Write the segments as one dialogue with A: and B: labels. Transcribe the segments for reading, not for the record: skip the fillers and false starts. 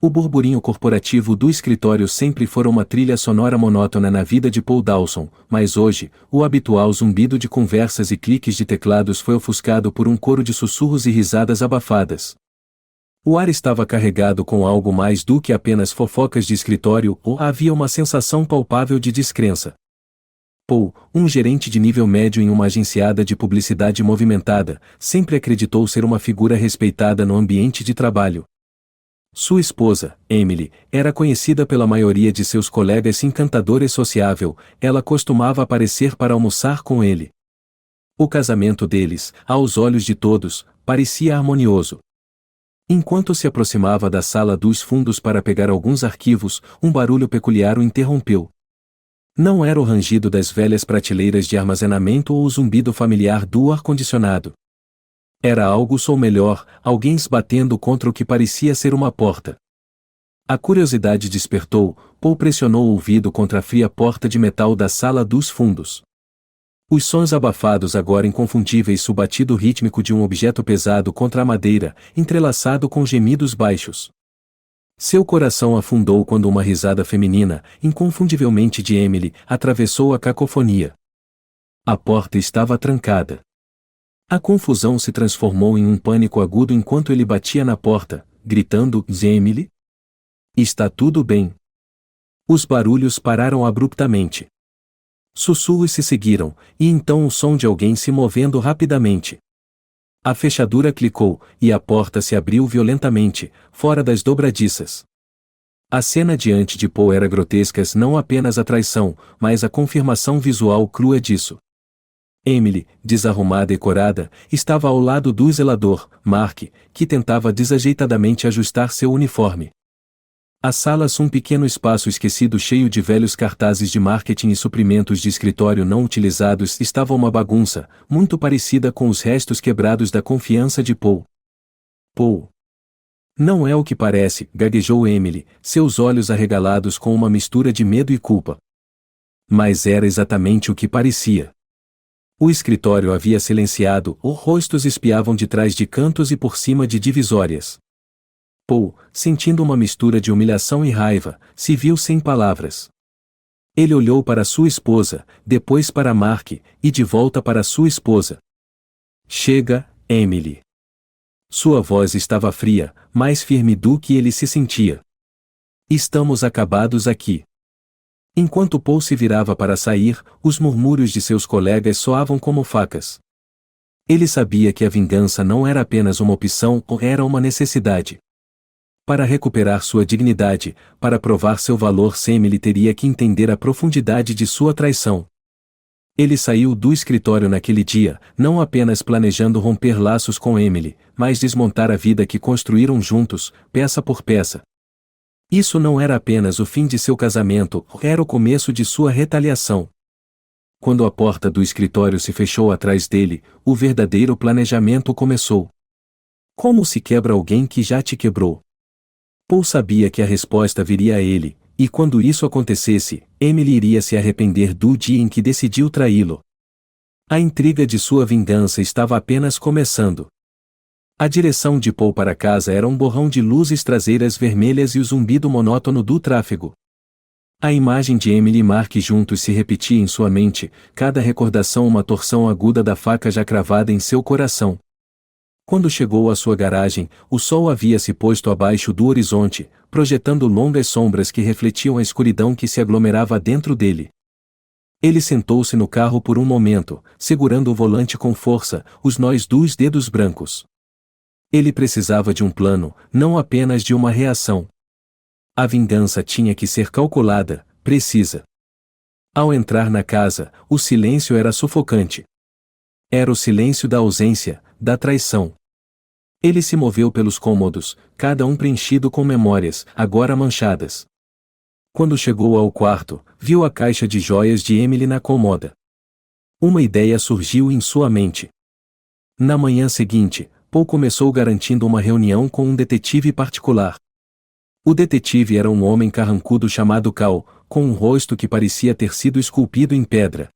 A: O burburinho corporativo do escritório sempre fora uma trilha sonora monótona na vida de Paul Dawson, mas hoje, o habitual zumbido de conversas e cliques de teclados foi ofuscado por um coro de sussurros e risadas abafadas. O ar estava carregado com algo mais do que apenas fofocas de escritório, ou havia uma sensação palpável de descrença. Paul, um gerente de nível médio em uma agenciada de publicidade movimentada, sempre acreditou ser uma figura respeitada no ambiente de trabalho. Sua esposa, Emily, era conhecida pela maioria de seus colegas encantadora e sociável, ela costumava aparecer para almoçar com ele. O casamento deles, aos olhos de todos, parecia harmonioso. Enquanto se aproximava da sala dos fundos para pegar alguns arquivos, um barulho peculiar o interrompeu. Não era o rangido das velhas prateleiras de armazenamento ou o zumbido familiar do ar-condicionado. Era algo ou melhor, alguém batendo contra o que parecia ser uma porta. A curiosidade despertou, Paul pressionou o ouvido contra a fria porta de metal da sala dos fundos. Os sons abafados agora inconfundíveis o batido rítmico de um objeto pesado contra a madeira, entrelaçado com gemidos baixos. Seu coração afundou quando uma risada feminina, inconfundivelmente de Emily, atravessou a cacofonia. A porta estava trancada. A confusão se transformou em um pânico agudo enquanto ele batia na porta, gritando: Emily? Está tudo bem. Os barulhos pararam abruptamente. Sussurros se seguiram, e então o som de alguém se movendo rapidamente. A fechadura clicou, e a porta se abriu violentamente, fora das dobradiças. A cena diante de Paul era grotesca, não apenas a traição, mas a confirmação visual crua disso. Emily, desarrumada e corada, estava ao lado do zelador, Mark, que tentava desajeitadamente ajustar seu uniforme. A sala, um pequeno espaço esquecido cheio de velhos cartazes de marketing e suprimentos de escritório não utilizados, estava uma bagunça, muito parecida com os restos quebrados da confiança de Paul. Paul. Não é o que parece, gaguejou Emily, seus olhos arregalados com uma mistura de medo e culpa. Mas era exatamente o que parecia. O escritório havia silenciado, os rostos espiavam de trás de cantos e por cima de divisórias. Paul, sentindo uma mistura de humilhação e raiva, se viu sem palavras. Ele olhou para sua esposa, depois para Mark, e de volta para sua esposa. Chega, Emily. Sua voz estava fria, mais firme do que ele se sentia. Estamos acabados aqui. Enquanto Paul se virava para sair, os murmúrios de seus colegas soavam como facas. Ele sabia que a vingança não era apenas uma opção, era uma necessidade. Para recuperar sua dignidade, para provar seu valor, Emily teria que entender a profundidade de sua traição. Ele saiu do escritório naquele dia, não apenas planejando romper laços com Emily, mas desmontar a vida que construíram juntos, peça por peça. Isso não era apenas o fim de seu casamento, era o começo de sua retaliação. Quando a porta do escritório se fechou atrás dele, o verdadeiro planejamento começou. Como se quebra alguém que já te quebrou? Paul sabia que a resposta viria a ele, e quando isso acontecesse, Emily iria se arrepender do dia em que decidiu traí-lo. A intriga de sua vingança estava apenas começando. A direção de Paul para casa era um borrão de luzes traseiras vermelhas e o zumbido monótono do tráfego. A imagem de Emily e Mark juntos se repetia em sua mente, cada recordação uma torção aguda da faca já cravada em seu coração. Quando chegou à sua garagem, o sol havia se posto abaixo do horizonte, projetando longas sombras que refletiam a escuridão que se aglomerava dentro dele. Ele sentou-se no carro por um momento, segurando o volante com força, os nós dos dedos brancos. Ele precisava de um plano, não apenas de uma reação. A vingança tinha que ser calculada, precisa. Ao entrar na casa, o silêncio era sufocante. Era o silêncio da ausência, da traição. Ele se moveu pelos cômodos, cada um preenchido com memórias, agora manchadas. Quando chegou ao quarto, viu a caixa de joias de Emily na cômoda. Uma ideia surgiu em sua mente. Na manhã seguinte, Paul começou garantindo uma reunião com um detetive particular. O detetive era um homem carrancudo chamado Cal, com um rosto que parecia ter sido esculpido em pedra.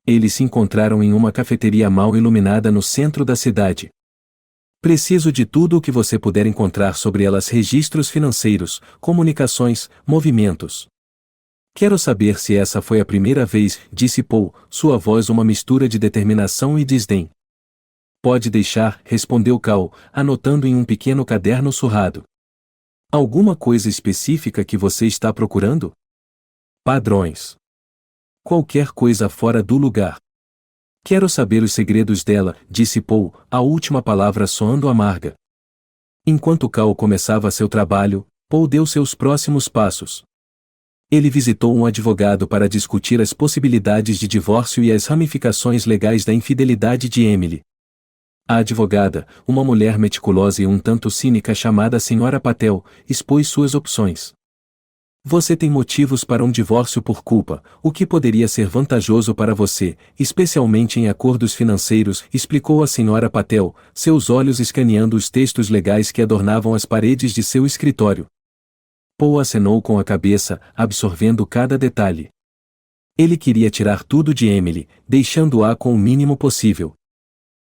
A: Eles se encontraram em uma cafeteria mal iluminada no centro da cidade. Preciso de tudo o que você puder encontrar sobre elas: registros financeiros, comunicações, movimentos. Quero saber se essa foi a primeira vez, disse Paul, sua voz uma mistura de determinação e desdém. Pode deixar, respondeu Cal, anotando em um pequeno caderno surrado. Alguma coisa específica que você está procurando? Padrões. Qualquer coisa fora do lugar. Quero saber os segredos dela, disse Paul, a última palavra soando amarga. Enquanto Cal começava seu trabalho, Paul deu seus próximos passos. Ele visitou um advogado para discutir as possibilidades de divórcio e as ramificações legais da infidelidade de Emily. A advogada, uma mulher meticulosa e um tanto cínica chamada Sra. Patel, expôs suas opções. Você tem motivos para um divórcio por culpa, o que poderia ser vantajoso para você, especialmente em acordos financeiros, explicou a Sra. Patel, seus olhos escaneando os textos legais que adornavam as paredes de seu escritório. Paul acenou com a cabeça, absorvendo cada detalhe. Ele queria tirar tudo de Emily, deixando-a com o mínimo possível.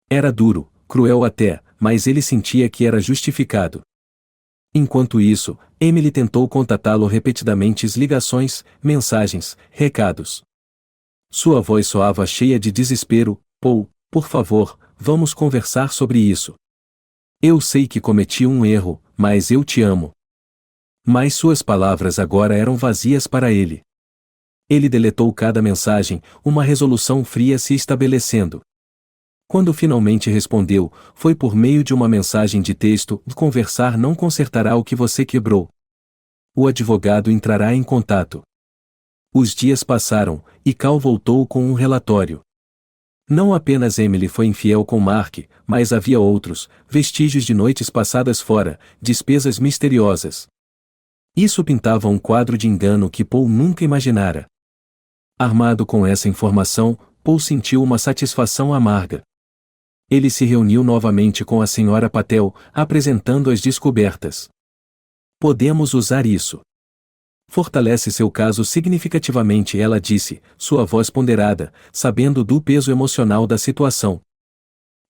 A: Era duro, cruel até, mas ele sentia que era justificado. Enquanto isso, Emily tentou contatá-lo repetidamente: ligações, mensagens, recados. Sua voz soava cheia de desespero: Paul, por favor, vamos conversar sobre isso. Eu sei que cometi um erro, mas eu te amo. Mas suas palavras agora eram vazias para ele. Ele deletou cada mensagem, uma resolução fria se estabelecendo. Quando finalmente respondeu, foi por meio de uma mensagem de texto: conversar não consertará o que você quebrou. O advogado entrará em contato. Os dias passaram, e Cal voltou com um relatório. Não apenas Emily foi infiel com Mark, mas havia outros, vestígios de noites passadas fora, despesas misteriosas. Isso pintava um quadro de engano que Paul nunca imaginara. Armado com essa informação, Paul sentiu uma satisfação amarga. Ele se reuniu novamente com a Sra. Patel, apresentando as descobertas. Podemos usar isso. Fortalece seu caso significativamente, ela disse, sua voz ponderada, sabendo do peso emocional da situação.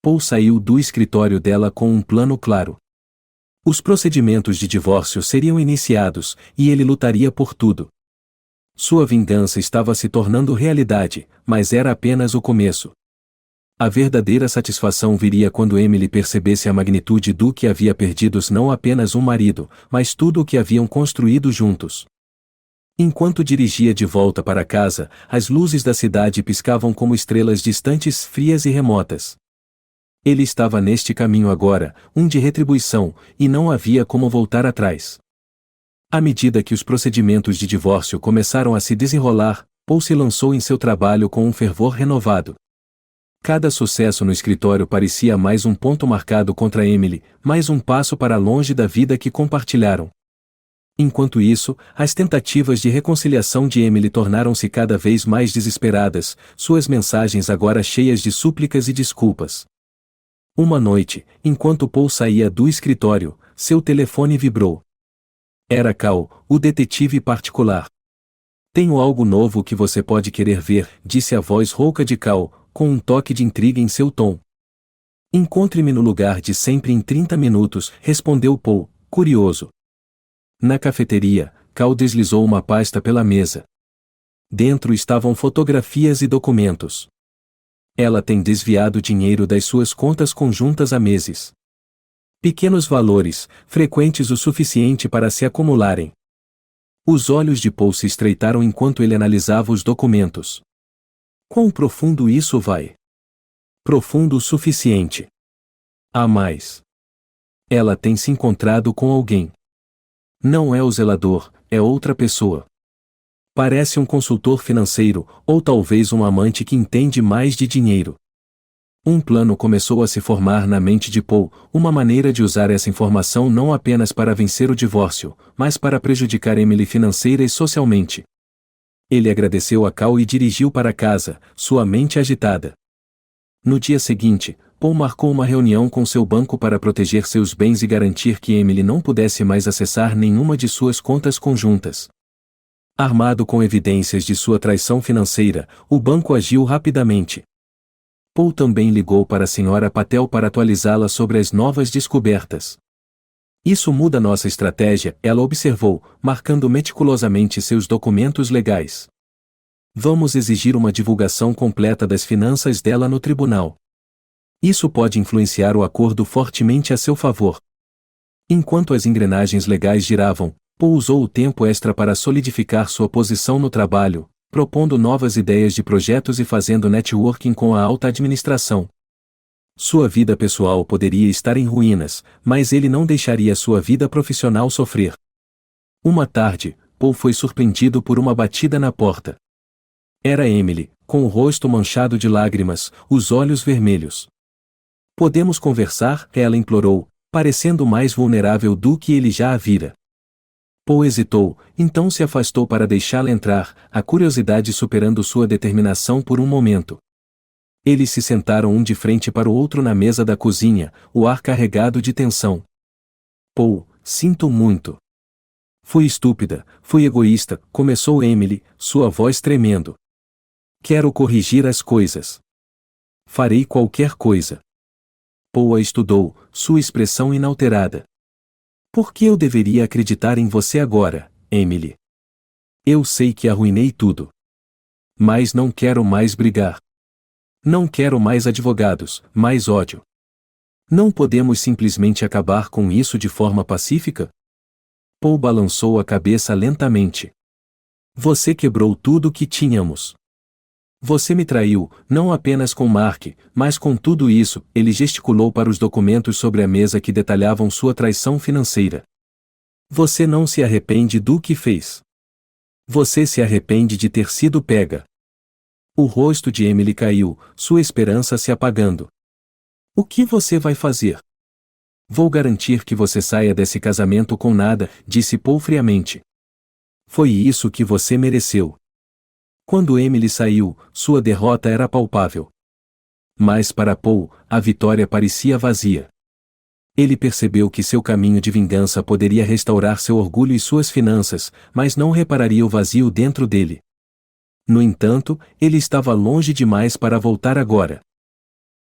A: Paul saiu do escritório dela com um plano claro. Os procedimentos de divórcio seriam iniciados, e ele lutaria por tudo. Sua vingança estava se tornando realidade, mas era apenas o começo. A verdadeira satisfação viria quando Emily percebesse a magnitude do que havia perdido: não apenas um marido, mas tudo o que haviam construído juntos. Enquanto dirigia de volta para casa, as luzes da cidade piscavam como estrelas distantes, frias e remotas. Ele estava neste caminho agora, um de retribuição, e não havia como voltar atrás. À medida que os procedimentos de divórcio começaram a se desenrolar, Paul se lançou em seu trabalho com um fervor renovado. Cada sucesso no escritório parecia mais um ponto marcado contra Emily, mais um passo para longe da vida que compartilharam. Enquanto isso, as tentativas de reconciliação de Emily tornaram-se cada vez mais desesperadas, suas mensagens agora cheias de súplicas e desculpas. Uma noite, enquanto Paul saía do escritório, seu telefone vibrou. Era Cal, o detetive particular. Tenho algo novo que você pode querer ver, disse a voz rouca de Cal, com um toque de intriga em seu tom. Encontre-me no lugar de sempre em 30 minutos, respondeu Paul, curioso. Na cafeteria, Cal deslizou uma pasta pela mesa. Dentro estavam fotografias e documentos. Ela tem desviado dinheiro das suas contas conjuntas há meses. Pequenos valores, frequentes o suficiente para se acumularem. Os olhos de Paul se estreitaram enquanto ele analisava os documentos. Quão profundo isso vai? Profundo o suficiente. Há mais. Ela tem se encontrado com alguém. Não é o zelador, é outra pessoa. Parece um consultor financeiro, ou talvez um amante que entende mais de dinheiro. Um plano começou a se formar na mente de Paul, uma maneira de usar essa informação não apenas para vencer o divórcio, mas para prejudicar Emily financeira e socialmente. Ele agradeceu a Cal e dirigiu para casa, sua mente agitada. No dia seguinte, Paul marcou uma reunião com seu banco para proteger seus bens e garantir que Emily não pudesse mais acessar nenhuma de suas contas conjuntas. Armado com evidências de sua traição financeira, o banco agiu rapidamente. Paul também ligou para a Sra. Patel para atualizá-la sobre as novas descobertas. Isso muda nossa estratégia, ela observou, marcando meticulosamente seus documentos legais. Vamos exigir uma divulgação completa das finanças dela no tribunal. Isso pode influenciar o acordo fortemente a seu favor. Enquanto as engrenagens legais giravam, Paul usou o tempo extra para solidificar sua posição no trabalho, propondo novas ideias de projetos e fazendo networking com a alta administração. Sua vida pessoal poderia estar em ruínas, mas ele não deixaria sua vida profissional sofrer. Uma tarde, Paul foi surpreendido por uma batida na porta. Era Emily, com o rosto manchado de lágrimas, os olhos vermelhos. Podemos conversar? Ela implorou, parecendo mais vulnerável do que ele já a vira. Paul hesitou, então se afastou para deixá-la entrar, a curiosidade superando sua determinação por um momento. Eles se sentaram um de frente para o outro na mesa da cozinha, o ar carregado de tensão. Paul, sinto muito. Fui estúpida, fui egoísta, começou Emily, sua voz tremendo. Quero corrigir as coisas. Farei qualquer coisa. Paul a estudou, sua expressão inalterada. Por que eu deveria acreditar em você agora, Emily? Eu sei que arruinei tudo. Mas não quero mais brigar. Não quero mais advogados, mais ódio. Não podemos simplesmente acabar com isso de forma pacífica? Paul balançou a cabeça lentamente. Você quebrou tudo o que tínhamos. Você me traiu, não apenas com Mark, mas com tudo isso, ele gesticulou para os documentos sobre a mesa que detalhavam sua traição financeira. Você não se arrepende do que fez. Você se arrepende de ter sido pega. O rosto de Emily caiu, sua esperança se apagando. O que você vai fazer? Vou garantir que você saia desse casamento com nada, disse Paul friamente. Foi isso que você mereceu. Quando Emily saiu, sua derrota era palpável. Mas para Paul, a vitória parecia vazia. Ele percebeu que seu caminho de vingança poderia restaurar seu orgulho e suas finanças, mas não repararia o vazio dentro dele. No entanto, ele estava longe demais para voltar agora.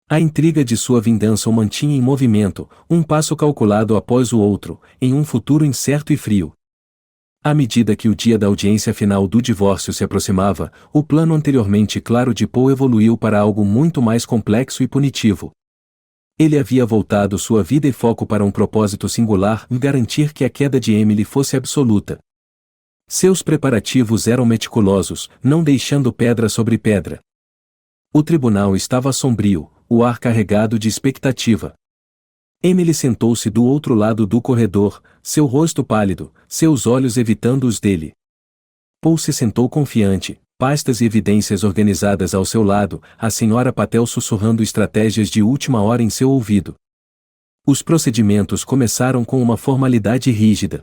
A: A intriga de sua vingança o mantinha em movimento, um passo calculado após o outro, em um futuro incerto e frio. À medida que o dia da audiência final do divórcio se aproximava, o plano anteriormente claro de Paul evoluiu para algo muito mais complexo e punitivo. Ele havia voltado sua vida e foco para um propósito singular, garantir que a queda de Emily fosse absoluta. Seus preparativos eram meticulosos, não deixando pedra sobre pedra. O tribunal estava sombrio, o ar carregado de expectativa. Emily sentou-se do outro lado do corredor, seu rosto pálido, seus olhos evitando os dele. Paul se sentou confiante, pastas e evidências organizadas ao seu lado, a Sra. Patel sussurrando estratégias de última hora em seu ouvido. Os procedimentos começaram com uma formalidade rígida.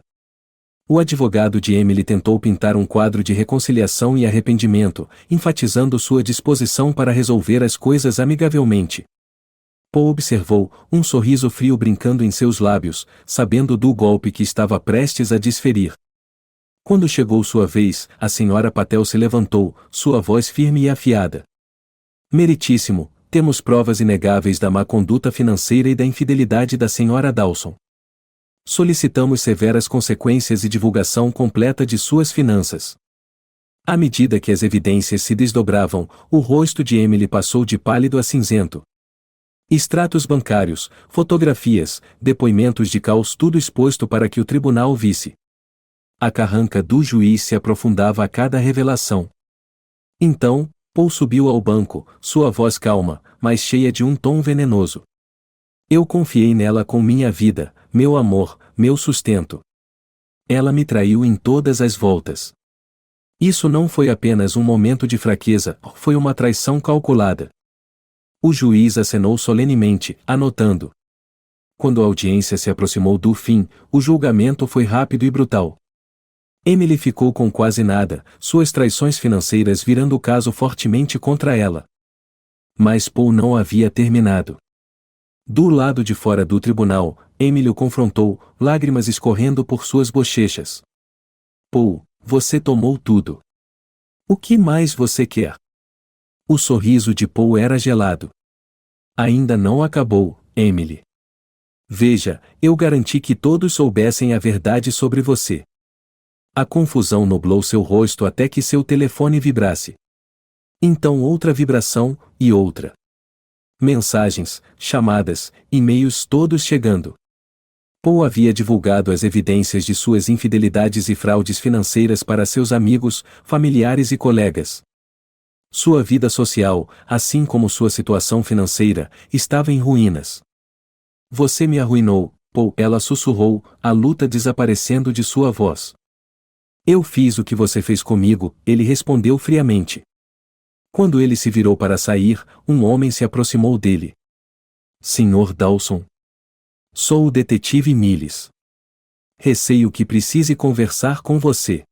A: O advogado de Emily tentou pintar um quadro de reconciliação e arrependimento, enfatizando sua disposição para resolver as coisas amigavelmente. Paul observou, um sorriso frio brincando em seus lábios, sabendo do golpe que estava prestes a desferir. Quando chegou sua vez, a Sra. Patel se levantou, sua voz firme e afiada. Meritíssimo, temos provas inegáveis da má conduta financeira e da infidelidade da Sra. Dawson. Solicitamos severas consequências e divulgação completa de suas finanças. À medida que as evidências se desdobravam, o rosto de Emily passou de pálido a cinzento. Extratos bancários, fotografias, depoimentos de caos, tudo exposto para que o tribunal visse. A carranca do juiz se aprofundava a cada revelação. Então, Paul subiu ao banco, sua voz calma, mas cheia de um tom venenoso. Eu confiei nela com minha vida, meu amor, meu sustento. Ela me traiu em todas as voltas. Isso não foi apenas um momento de fraqueza, foi uma traição calculada. O juiz acenou solenemente, anotando. Quando a audiência se aproximou do fim, o julgamento foi rápido e brutal. Emily ficou com quase nada, suas traições financeiras virando o caso fortemente contra ela. Mas Paul não havia terminado. Do lado de fora do tribunal, Emily o confrontou, lágrimas escorrendo por suas bochechas. Paul, você tomou tudo. O que mais você quer? O sorriso de Paul era gelado. Ainda não acabou, Emily. Veja, eu garanti que todos soubessem a verdade sobre você. A confusão nublou seu rosto até que seu telefone vibrasse. Então outra vibração, e outra. Mensagens, chamadas, e-mails todos chegando. Paul havia divulgado as evidências de suas infidelidades e fraudes financeiras para seus amigos, familiares e colegas. Sua vida social, assim como sua situação financeira, estava em ruínas. Você me arruinou, Paul, ela sussurrou, a luta desaparecendo de sua voz. Eu fiz o que você fez comigo, ele respondeu friamente. Quando ele se virou para sair, um homem se aproximou dele. Sr. Dawson. Sou o detetive Mills. Receio que precise conversar com você.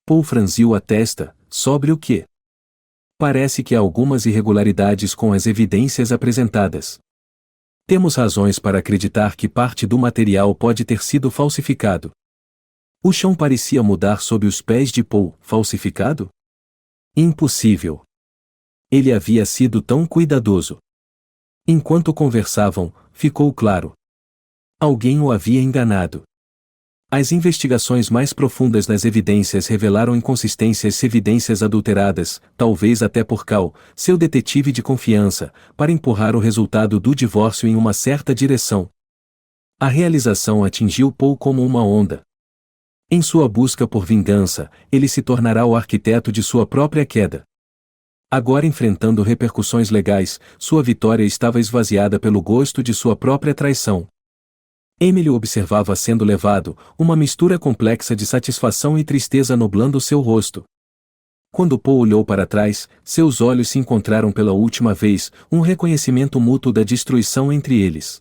A: Paul franziu a testa, sobre o quê? Parece que há algumas irregularidades com as evidências apresentadas. Temos razões para acreditar que parte do material pode ter sido falsificado. O chão parecia mudar sob os pés de Paul. Falsificado? Impossível. Ele havia sido tão cuidadoso. Enquanto conversavam, ficou claro. Alguém o havia enganado. As investigações mais profundas nas evidências revelaram inconsistências, evidências adulteradas, talvez até por Cal, seu detetive de confiança, para empurrar o resultado do divórcio em uma certa direção. A realização atingiu Paul como uma onda. Em sua busca por vingança, ele se tornará o arquiteto de sua própria queda. Agora enfrentando repercussões legais, sua vitória estava esvaziada pelo gosto de sua própria traição. Emily observava sendo levado, uma mistura complexa de satisfação e tristeza nublando seu rosto. Quando Paul olhou para trás, seus olhos se encontraram pela última vez, um reconhecimento mútuo da destruição entre eles.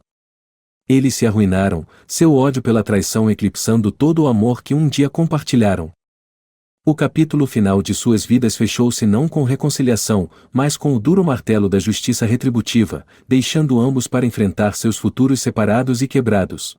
A: Eles se arruinaram, seu ódio pela traição eclipsando todo o amor que um dia compartilharam. O capítulo final de suas vidas fechou-se não com reconciliação, mas com o duro martelo da justiça retributiva, deixando ambos para enfrentar seus futuros separados e quebrados.